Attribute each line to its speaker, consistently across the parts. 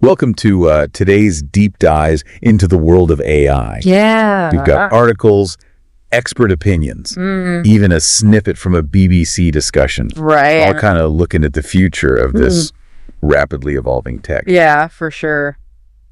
Speaker 1: Welcome to today's deep dives into the world of AI.
Speaker 2: Yeah.
Speaker 1: We've got articles, expert opinions, even a snippet from a BBC discussion.
Speaker 2: Right.
Speaker 1: All kind of looking at the future of this rapidly evolving tech.
Speaker 2: Yeah, for sure.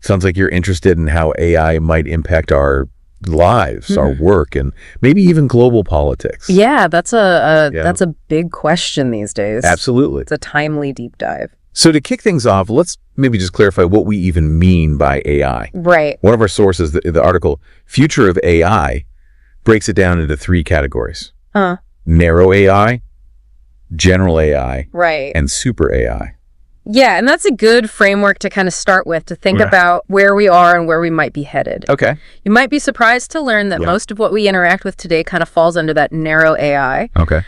Speaker 1: Sounds like you're interested in how AI might impact our lives, our work, and maybe even global politics.
Speaker 2: Yeah, that's a big question these days.
Speaker 1: Absolutely.
Speaker 2: It's a timely deep dive.
Speaker 1: So to kick things off, let's maybe just clarify what we even mean by AI.
Speaker 2: Right.
Speaker 1: One of our sources, the article, Future of AI, breaks it down into 3 categories. Narrow AI, general AI,
Speaker 2: Right.
Speaker 1: and super AI.
Speaker 2: Yeah, and that's a good framework to kind of start with, to think about where we are and where we might be headed.
Speaker 1: Okay.
Speaker 2: You might be surprised to learn that most of what we interact with today kind of falls under that narrow AI.
Speaker 1: Okay.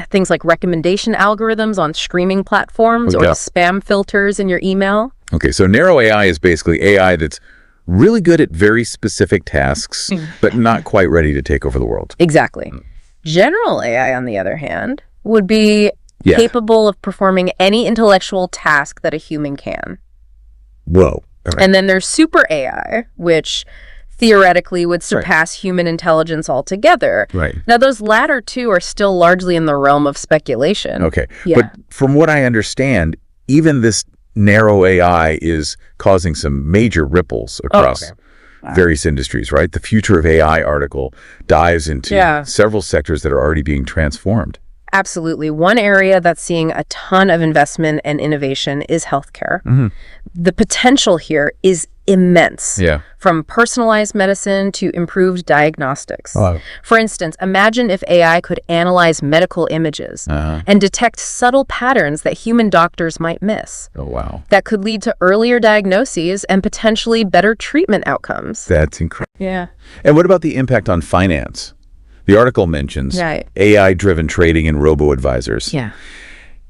Speaker 2: Things like recommendation algorithms on streaming platforms or the spam filters in your email.
Speaker 1: Okay, so narrow AI is basically AI that's really good at very specific tasks, but not quite ready to take over the world.
Speaker 2: Exactly. General AI, on the other hand, would be capable of performing any intellectual task that a human can.
Speaker 1: Whoa. Right.
Speaker 2: And then there's super AI, which theoretically would surpass human intelligence altogether.
Speaker 1: Right.
Speaker 2: Now, those latter two are still largely in the realm of speculation.
Speaker 1: Okay.
Speaker 2: Yeah.
Speaker 1: But from what I understand, even this narrow AI is causing some major ripples across various industries, right? The Future of AI article dives into several sectors that are already being transformed.
Speaker 2: Absolutely. One area that's seeing a ton of investment and innovation is healthcare. The potential here is immense.
Speaker 1: Yeah.
Speaker 2: From personalized medicine to improved diagnostics. For instance, imagine if AI could analyze medical images and detect subtle patterns that human doctors might miss.
Speaker 1: Oh, wow.
Speaker 2: That could lead to earlier diagnoses and potentially better treatment outcomes.
Speaker 1: That's incredible.
Speaker 2: Yeah.
Speaker 1: And what about the impact on finance? The article mentions AI-driven trading and robo-advisors.
Speaker 2: Yeah.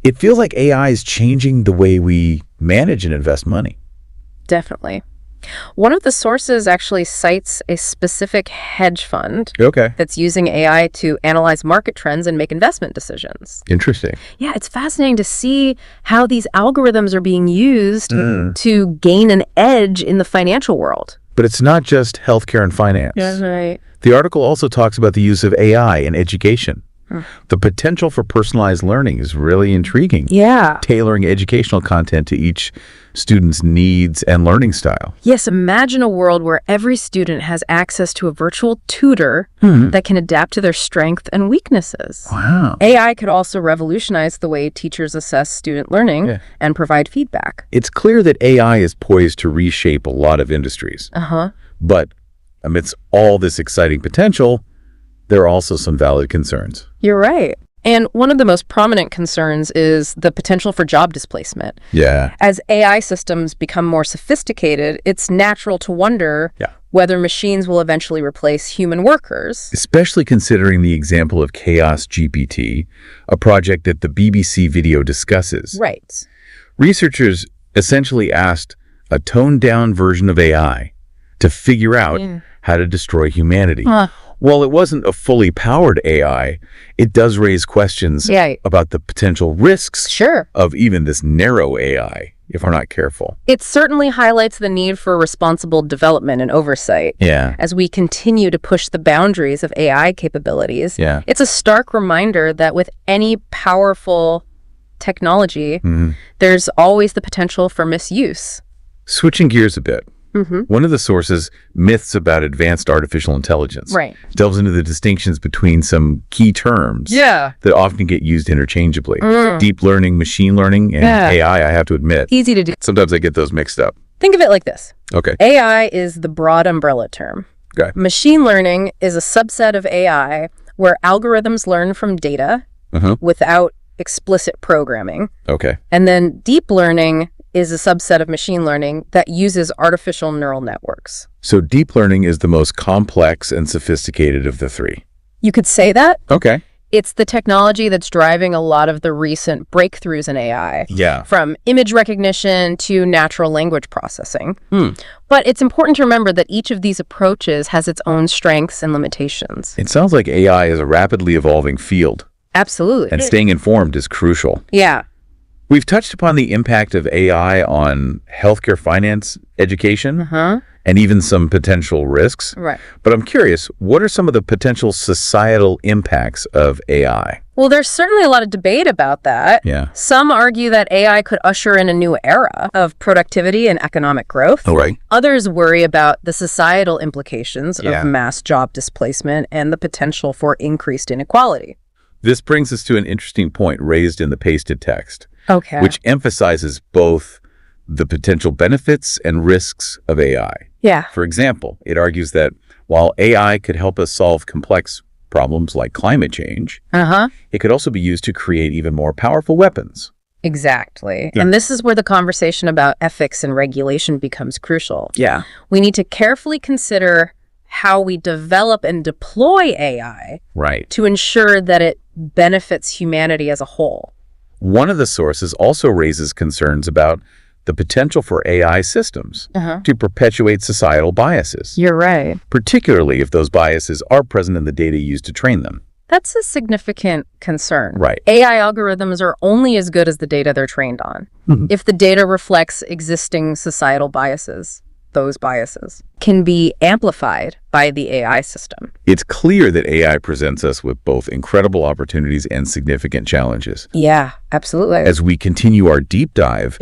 Speaker 1: It feels like AI is changing the way we manage and invest money.
Speaker 2: Definitely. One of the sources actually cites a specific hedge fund that's using AI to analyze market trends and make investment decisions.
Speaker 1: Interesting.
Speaker 2: Yeah, it's fascinating to see how these algorithms are being used to gain an edge in the financial world.
Speaker 1: But it's not just healthcare and finance.
Speaker 2: That's right.
Speaker 1: The article also talks about the use of AI in education. The potential for personalized learning is really intriguing.
Speaker 2: Yeah.
Speaker 1: Tailoring educational content to each student's needs and learning style.
Speaker 2: Yes, imagine a world where every student has access to a virtual tutor that can adapt to their strengths and weaknesses.
Speaker 1: Wow.
Speaker 2: AI could also revolutionize the way teachers assess student learning and provide feedback.
Speaker 1: It's clear that AI is poised to reshape a lot of industries. But amidst all this exciting potential, there are also some valid concerns.
Speaker 2: You're right. And one of the most prominent concerns is the potential for job displacement.
Speaker 1: Yeah.
Speaker 2: As AI systems become more sophisticated, it's natural to wonder whether machines will eventually replace human workers.
Speaker 1: Especially considering the example of Chaos GPT, a project that the BBC video discusses.
Speaker 2: Right.
Speaker 1: Researchers essentially asked a toned-down version of AI to figure out how to destroy humanity. While it wasn't a fully powered AI, it does raise questions about the potential risks of even this narrow AI, if we're not careful.
Speaker 2: It certainly highlights the need for responsible development and oversight. As we continue to push the boundaries of AI capabilities, it's a stark reminder that with any powerful technology, there's always the potential for misuse.
Speaker 1: Switching gears a bit. One of the sources, Myths About Advanced Artificial Intelligence, delves into the distinctions between some key terms that often get used interchangeably. Deep learning, machine learning, and AI, I have to admit.
Speaker 2: Easy to do.
Speaker 1: Sometimes I get those mixed up.
Speaker 2: Think of it like this.
Speaker 1: Okay.
Speaker 2: AI is the broad umbrella term. Machine learning is a subset of AI where algorithms learn from data without explicit programming. And then deep learning is a subset of machine learning that uses artificial neural networks.
Speaker 1: So deep learning is the most complex and sophisticated of the 3.
Speaker 2: You could say that.
Speaker 1: Okay.
Speaker 2: It's the technology that's driving a lot of the recent breakthroughs in AI. From image recognition to natural language processing. But it's important to remember that each of these approaches has its own strengths and limitations.
Speaker 1: It sounds like AI is a rapidly evolving field.
Speaker 2: Absolutely.
Speaker 1: And staying informed is crucial.
Speaker 2: Yeah.
Speaker 1: We've touched upon the impact of AI on healthcare, finance, education, and even some potential risks.
Speaker 2: Right.
Speaker 1: But I'm curious, what are some of the potential societal impacts of AI?
Speaker 2: Well, there's certainly a lot of debate about that.
Speaker 1: Yeah.
Speaker 2: Some argue that AI could usher in a new era of productivity and economic growth.
Speaker 1: Oh, right.
Speaker 2: Others worry about the societal implications of mass job displacement and the potential for increased inequality.
Speaker 1: This brings us to an interesting point raised in the pasted text,
Speaker 2: which
Speaker 1: emphasizes both the potential benefits and risks of AI.
Speaker 2: Yeah.
Speaker 1: For example, it argues that while AI could help us solve complex problems like climate change, it could also be used to create even more powerful weapons.
Speaker 2: Exactly. Yeah. And this is where the conversation about ethics and regulation becomes crucial.
Speaker 1: Yeah.
Speaker 2: We need to carefully consider how we develop and deploy AI to ensure that it benefits humanity as a whole.
Speaker 1: One of the sources also raises concerns about the potential for AI systems to perpetuate societal biases.
Speaker 2: You're right.
Speaker 1: Particularly if those biases are present in the data used to train them.
Speaker 2: That's a significant concern.
Speaker 1: Right.
Speaker 2: AI algorithms are only as good as the data they're trained on. If the data reflects existing societal biases, those biases can be amplified by the AI system.
Speaker 1: It's clear that AI presents us with both incredible opportunities and significant challenges.
Speaker 2: Yeah, absolutely.
Speaker 1: As we continue our deep dive,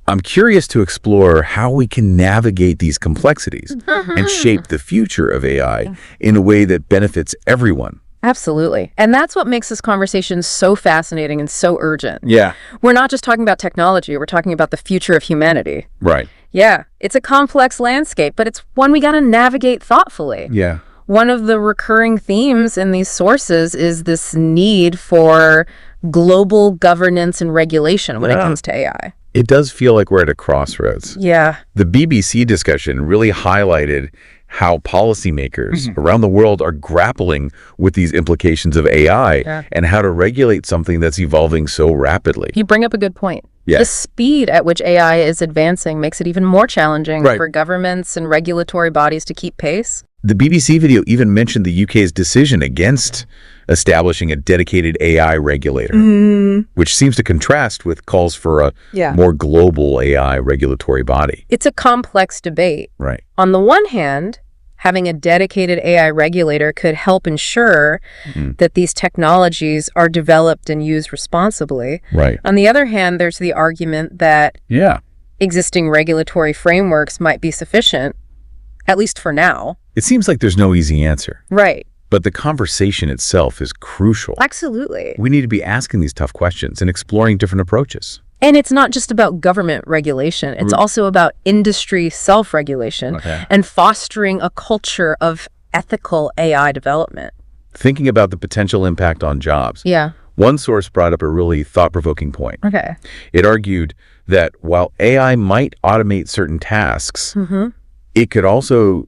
Speaker 1: I'm curious to explore how we can navigate these complexities and shape the future of AI in a way that benefits everyone.
Speaker 2: Absolutely. And that's what makes this conversation so fascinating and so urgent.
Speaker 1: Yeah.
Speaker 2: We're not just talking about technology, we're talking about the future of humanity.
Speaker 1: Right.
Speaker 2: Yeah. It's a complex landscape, but it's one we got to navigate thoughtfully.
Speaker 1: Yeah.
Speaker 2: One of the recurring themes in these sources is this need for global governance and regulation when it comes to AI.
Speaker 1: It does feel like we're at a crossroads.
Speaker 2: Yeah.
Speaker 1: The BBC discussion really highlighted how policymakers around the world are grappling with these implications of AI and how to regulate something that's evolving so rapidly.
Speaker 2: You bring up a good point.
Speaker 1: Yeah.
Speaker 2: The speed at which AI is advancing makes it even more challenging for governments and regulatory bodies to keep pace.
Speaker 1: The BBC video even mentioned the UK's decision against establishing a dedicated AI regulator, which seems to contrast with calls for a more global AI regulatory body.
Speaker 2: It's a complex debate.
Speaker 1: Right.
Speaker 2: On the one hand, having a dedicated AI regulator could help ensure that these technologies are developed and used responsibly.
Speaker 1: Right.
Speaker 2: On the other hand, there's the argument that existing regulatory frameworks might be sufficient, at least for now.
Speaker 1: It seems like there's no easy answer.
Speaker 2: Right.
Speaker 1: But the conversation itself is crucial.
Speaker 2: Absolutely.
Speaker 1: We need to be asking these tough questions and exploring different approaches.
Speaker 2: And it's not just about government regulation. It's also about industry self-regulation and fostering a culture of ethical AI development.
Speaker 1: Thinking about the potential impact on jobs.
Speaker 2: Yeah.
Speaker 1: One source brought up a really thought-provoking point.
Speaker 2: Okay.
Speaker 1: It argued that while AI might automate certain tasks, it could also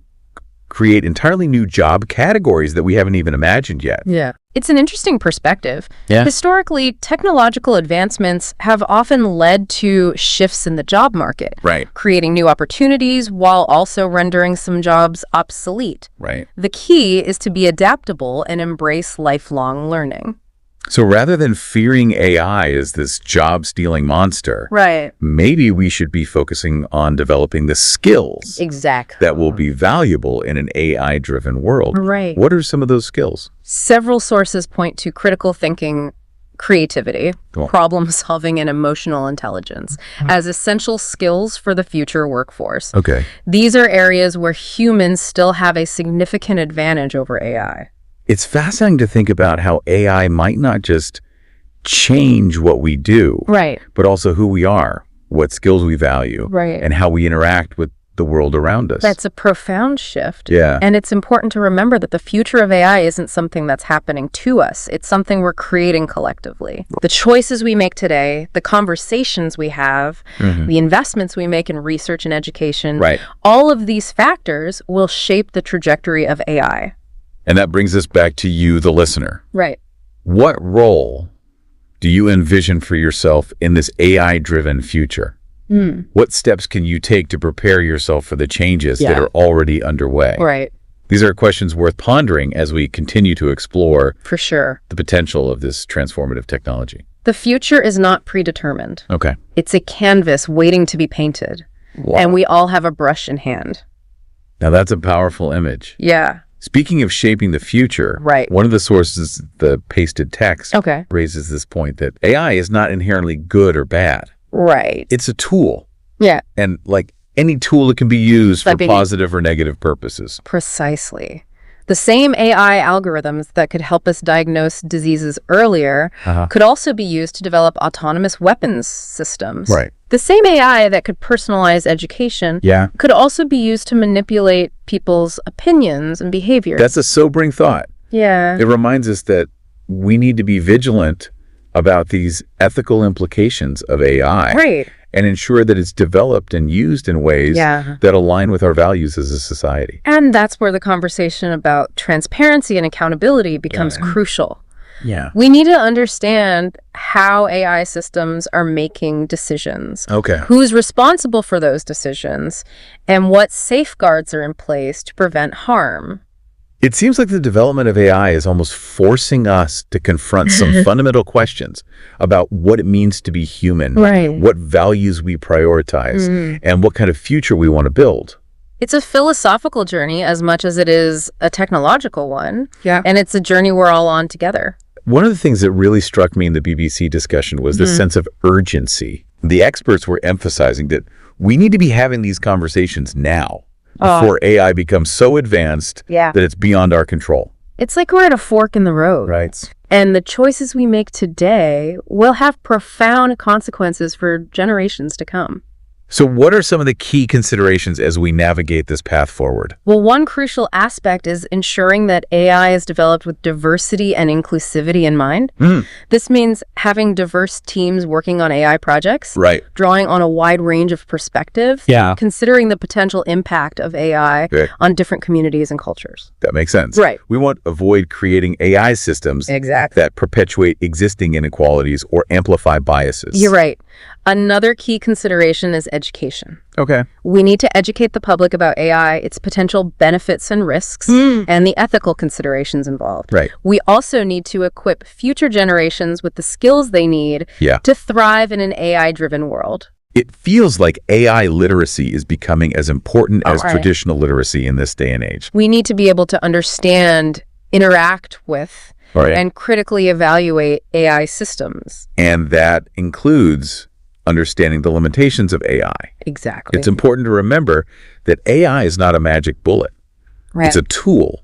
Speaker 1: create entirely new job categories that we haven't even imagined yet.
Speaker 2: Yeah. It's an interesting perspective.
Speaker 1: Yeah.
Speaker 2: Historically, technological advancements have often led to shifts in the job market, creating new opportunities while also rendering some jobs obsolete.
Speaker 1: Right.
Speaker 2: The key is to be adaptable and embrace lifelong learning.
Speaker 1: So rather than fearing AI as this job-stealing monster, maybe we should be focusing on developing the skills that will be valuable in an AI-driven world.
Speaker 2: Right.
Speaker 1: What are some of those skills?
Speaker 2: Several sources point to critical thinking, creativity, problem solving, and emotional intelligence as essential skills for the future workforce.
Speaker 1: Okay.
Speaker 2: These are areas where humans still have a significant advantage over AI.
Speaker 1: It's fascinating to think about how AI might not just change what we do, but also who we are, what skills we value, and how we interact with the world around us.
Speaker 2: That's a profound shift.
Speaker 1: Yeah.
Speaker 2: And it's important to remember that the future of AI isn't something that's happening to us. It's something we're creating collectively. The choices we make today, the conversations we have, the investments we make in research and education, all of these factors will shape the trajectory of AI.
Speaker 1: And that brings us back to you, the listener.
Speaker 2: Right.
Speaker 1: What role do you envision for yourself in this AI-driven future? What steps can you take to prepare yourself for the changes that are already underway?
Speaker 2: Right.
Speaker 1: These are questions worth pondering as we continue to explore
Speaker 2: for sure
Speaker 1: the potential of this transformative technology.
Speaker 2: The future is not predetermined.
Speaker 1: Okay.
Speaker 2: It's a canvas waiting to be painted. Wow. And we all have a brush in hand.
Speaker 1: Now that's a powerful image.
Speaker 2: Yeah.
Speaker 1: Speaking of shaping the future,
Speaker 2: right.
Speaker 1: One of the sources, the pasted text, raises this point that AI is not inherently good or bad.
Speaker 2: Right.
Speaker 1: It's a tool.
Speaker 2: Yeah.
Speaker 1: And like any tool, it can be used for positive or negative purposes.
Speaker 2: Precisely. The same AI algorithms that could help us diagnose diseases earlier could also be used to develop autonomous weapons systems.
Speaker 1: Right.
Speaker 2: The same AI that could personalize education could also be used to manipulate people's opinions and behaviors.
Speaker 1: That's a sobering thought.
Speaker 2: Yeah.
Speaker 1: It reminds us that we need to be vigilant about these ethical implications of AI.
Speaker 2: Right.
Speaker 1: And ensure that it's developed and used in ways that align with our values as a society.
Speaker 2: And that's where the conversation about transparency and accountability becomes crucial.
Speaker 1: Yeah.
Speaker 2: We need to understand how AI systems are making decisions.
Speaker 1: Okay.
Speaker 2: Who's responsible for those decisions, and what safeguards are in place to prevent harm.
Speaker 1: It seems like the development of AI is almost forcing us to confront some fundamental questions about what it means to be human, what values we prioritize, and what kind of future we want to build.
Speaker 2: It's a philosophical journey as much as it is a technological one.
Speaker 1: Yeah.
Speaker 2: And it's a journey we're all on together.
Speaker 1: One of the things that really struck me in the BBC discussion was the sense of urgency. The experts were emphasizing that we need to be having these conversations now, before AI becomes so advanced that it's beyond our control.
Speaker 2: It's like we're at a fork in the road.
Speaker 1: Right.
Speaker 2: And the choices we make today will have profound consequences for generations to come.
Speaker 1: So what are some of the key considerations as we navigate this path forward?
Speaker 2: Well, one crucial aspect is ensuring that AI is developed with diversity and inclusivity in mind. This means having diverse teams working on AI projects, drawing on a wide range of perspectives, considering the potential impact of AI on different communities and cultures.
Speaker 1: That makes sense.
Speaker 2: Right.
Speaker 1: We want to avoid creating AI systems that perpetuate existing inequalities or amplify biases.
Speaker 2: You're right. Another key consideration is education.
Speaker 1: Okay.
Speaker 2: We need to educate the public about AI, its potential benefits and risks, and the ethical considerations involved.
Speaker 1: Right.
Speaker 2: We also need to equip future generations with the skills they need to thrive in an AI-driven world.
Speaker 1: It feels like AI literacy is becoming as important as traditional literacy in this day and age.
Speaker 2: We need to be able to understand, interact with, and critically evaluate AI systems.
Speaker 1: And that includes understanding the limitations of AI.
Speaker 2: Exactly.
Speaker 1: It's important to remember that AI is not a magic bullet. It's a tool.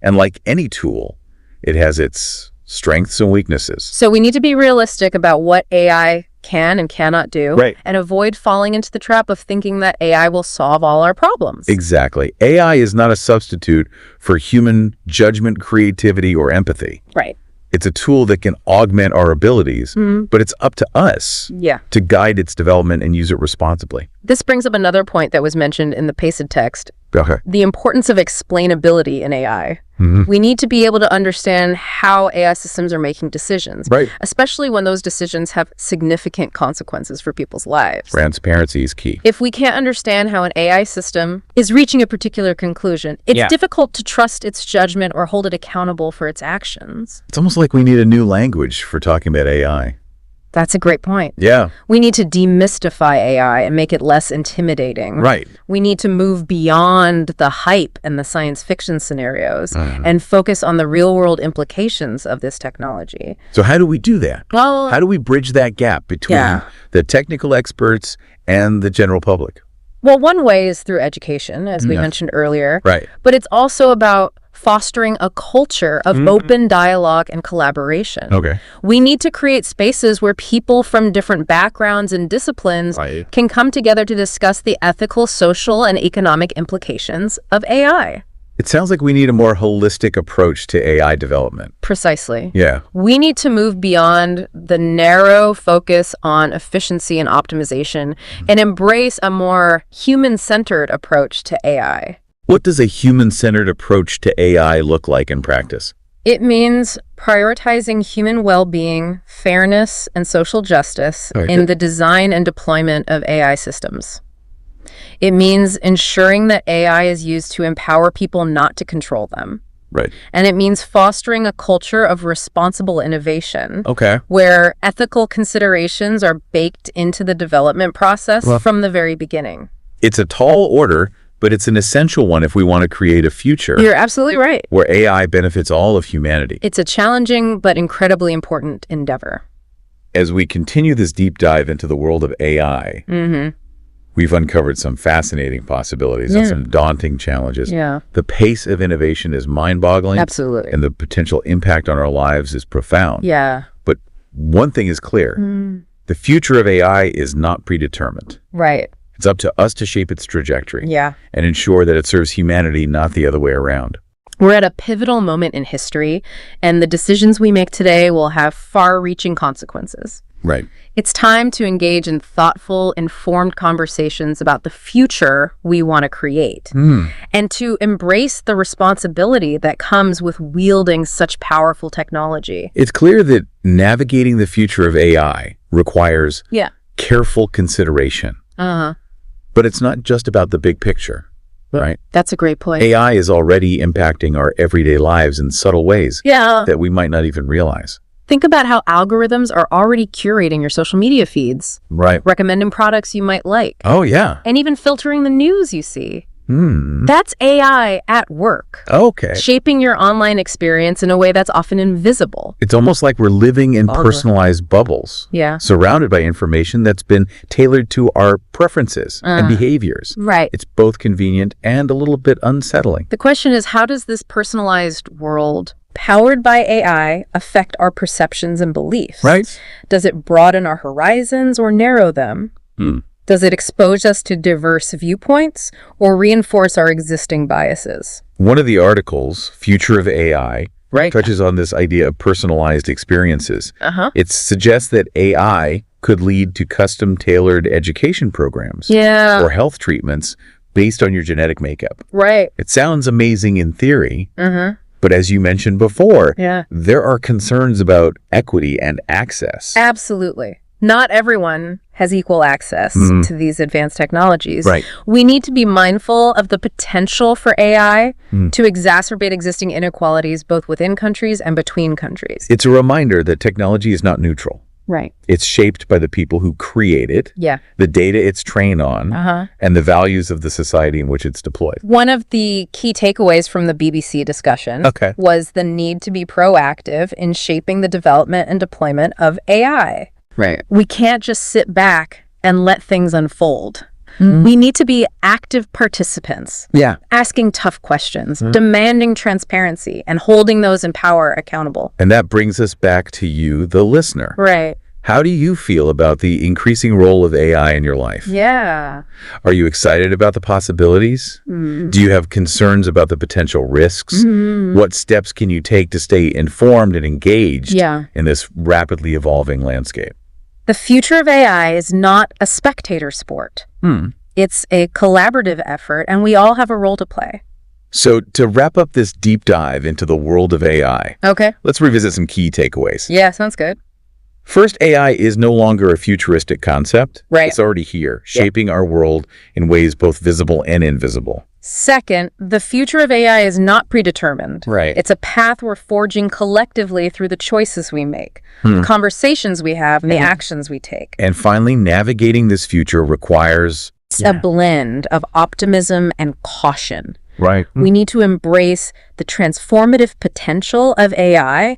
Speaker 1: And like any tool, it has its strengths and weaknesses.
Speaker 2: So we need to be realistic about what AI can and cannot do, and avoid falling into the trap of thinking that AI will solve all our problems.
Speaker 1: Exactly. AI is not a substitute for human judgment, creativity, or empathy.
Speaker 2: Right.
Speaker 1: It's a tool that can augment our abilities, but it's up to us to guide its development and use it responsibly.
Speaker 2: This brings up another point that was mentioned in the pasted text. The importance of explainability in AI. We need to be able to understand how AI systems are making decisions, especially when those decisions have significant consequences for people's lives.
Speaker 1: Transparency is key.
Speaker 2: If we can't understand how an AI system is reaching a particular conclusion, it's difficult to trust its judgment or hold it accountable for its actions.
Speaker 1: It's almost like we need a new language for talking about AI.
Speaker 2: That's a great point.
Speaker 1: Yeah.
Speaker 2: We need to demystify AI and make it less intimidating.
Speaker 1: Right.
Speaker 2: We need to move beyond the hype and the science fiction scenarios and focus on the real-world implications of this technology.
Speaker 1: So how do we do that?
Speaker 2: Well,
Speaker 1: how do we bridge that gap between the technical experts and the general public?
Speaker 2: Well, one way is through education, as we mentioned earlier.
Speaker 1: Right.
Speaker 2: But it's also about fostering a culture of open dialogue and collaboration.
Speaker 1: Okay.
Speaker 2: We need to create spaces where people from different backgrounds and disciplines can come together to discuss the ethical, social, and economic implications of AI.
Speaker 1: It sounds like we need a more holistic approach to AI development.
Speaker 2: Precisely.
Speaker 1: Yeah.
Speaker 2: We need to move beyond the narrow focus on efficiency and optimization and embrace a more human-centered approach to AI.
Speaker 1: What does a human-centered approach to AI look like in practice?
Speaker 2: It means prioritizing human well-being, fairness, and social justice in the design and deployment of AI systems. It means ensuring that AI is used to empower people, not to control them.
Speaker 1: Right.
Speaker 2: And it means fostering a culture of responsible innovation.
Speaker 1: Okay.
Speaker 2: Where ethical considerations are baked into the development process from the very beginning.
Speaker 1: It's a tall order, but it's an essential one if we want to create a future.
Speaker 2: You're absolutely right.
Speaker 1: Where AI benefits all of humanity.
Speaker 2: It's a challenging but incredibly important endeavor.
Speaker 1: As we continue this deep dive into the world of AI, we've uncovered some fascinating possibilities and some daunting challenges.
Speaker 2: Yeah.
Speaker 1: The pace of innovation is mind-boggling.
Speaker 2: Absolutely.
Speaker 1: And the potential impact on our lives is profound.
Speaker 2: Yeah.
Speaker 1: But one thing is clear. The future of AI is not predetermined.
Speaker 2: Right.
Speaker 1: It's up to us to shape its trajectory.
Speaker 2: Yeah.
Speaker 1: And ensure that it serves humanity, not the other way around.
Speaker 2: We're at a pivotal moment in history, and the decisions we make today will have far-reaching consequences.
Speaker 1: Right.
Speaker 2: It's time to engage in thoughtful, informed conversations about the future we want to create, and to embrace the responsibility that comes with wielding such powerful technology.
Speaker 1: It's clear that navigating the future of AI requires careful consideration. But it's not just about the big picture. Right?
Speaker 2: That's a great point.
Speaker 1: AI is already impacting our everyday lives in subtle ways that we might not even realize.
Speaker 2: Think about how algorithms are already curating your social media feeds.
Speaker 1: Right.
Speaker 2: Recommending products you might like.
Speaker 1: Oh, yeah.
Speaker 2: And even filtering the news you see. That's AI at work.
Speaker 1: Okay.
Speaker 2: Shaping your online experience in a way that's often invisible.
Speaker 1: It's almost like we're living in personalized bubbles.
Speaker 2: Yeah.
Speaker 1: Surrounded by information that's been tailored to our preferences and behaviors.
Speaker 2: Right.
Speaker 1: It's both convenient and a little bit unsettling.
Speaker 2: The question is, how does this personalized world powered by AI affect our perceptions and beliefs?
Speaker 1: Right.
Speaker 2: Does it broaden our horizons or narrow them? Does it expose us to diverse viewpoints or reinforce our existing biases?
Speaker 1: One of the articles, Future of AI, touches on this idea of personalized experiences. It suggests that AI could lead to custom-tailored education programs or health treatments based on your genetic makeup.
Speaker 2: Right.
Speaker 1: It sounds amazing in theory, but as you mentioned before, there are concerns about equity and access.
Speaker 2: Absolutely. Not everyone has equal access to these advanced technologies.
Speaker 1: Right.
Speaker 2: We need to be mindful of the potential for AI to exacerbate existing inequalities both within countries and between countries.
Speaker 1: It's a reminder that technology is not neutral.
Speaker 2: Right.
Speaker 1: It's shaped by the people who create it, the data it's trained on, and the values of the society in which it's deployed.
Speaker 2: One of the key takeaways from the BBC discussion was the need to be proactive in shaping the development and deployment of AI.
Speaker 1: Right.
Speaker 2: We can't just sit back and let things unfold. We need to be active participants, asking tough questions, demanding transparency, and holding those in power accountable.
Speaker 1: And that brings us back to you, the listener.
Speaker 2: Right.
Speaker 1: How do you feel about the increasing role of AI in your life?
Speaker 2: Yeah.
Speaker 1: Are you excited about the possibilities? Do you have concerns about the potential risks? What steps can you take to stay informed and engaged in this rapidly evolving landscape?
Speaker 2: The future of AI is not a spectator sport. It's a collaborative effort, and we all have a role to play.
Speaker 1: So to wrap up this deep dive into the world of AI, let's revisit some key takeaways.
Speaker 2: Yeah, sounds good.
Speaker 1: First, AI is no longer a futuristic concept.
Speaker 2: Right.
Speaker 1: It's already here, shaping our world in ways both visible and invisible.
Speaker 2: Second, the future of AI is not predetermined.
Speaker 1: Right.
Speaker 2: It's a path we're forging collectively through the choices we make, the conversations we have, and the actions we take.
Speaker 1: And finally, navigating this future requires
Speaker 2: a blend of optimism and caution.
Speaker 1: Right.
Speaker 2: We need to embrace the transformative potential of AI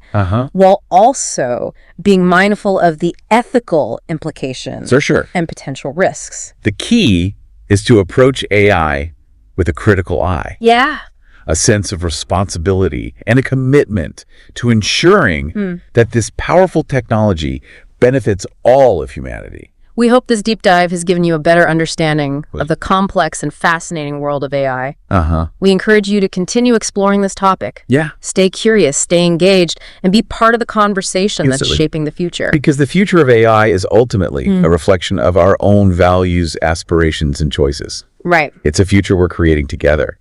Speaker 2: while also being mindful of the ethical implications and potential risks.
Speaker 1: The key is to approach AI with a critical eye.
Speaker 2: Yeah.
Speaker 1: A sense of responsibility and a commitment to ensuring that this powerful technology benefits all of humanity.
Speaker 2: We hope this deep dive has given you a better understanding of the complex and fascinating world of AI. We encourage you to continue exploring this topic. Stay curious, stay engaged, and be part of the conversation that's shaping the future.
Speaker 1: Because the future of AI is ultimately a reflection of our own values, aspirations, and choices.
Speaker 2: Right.
Speaker 1: It's a future we're creating together.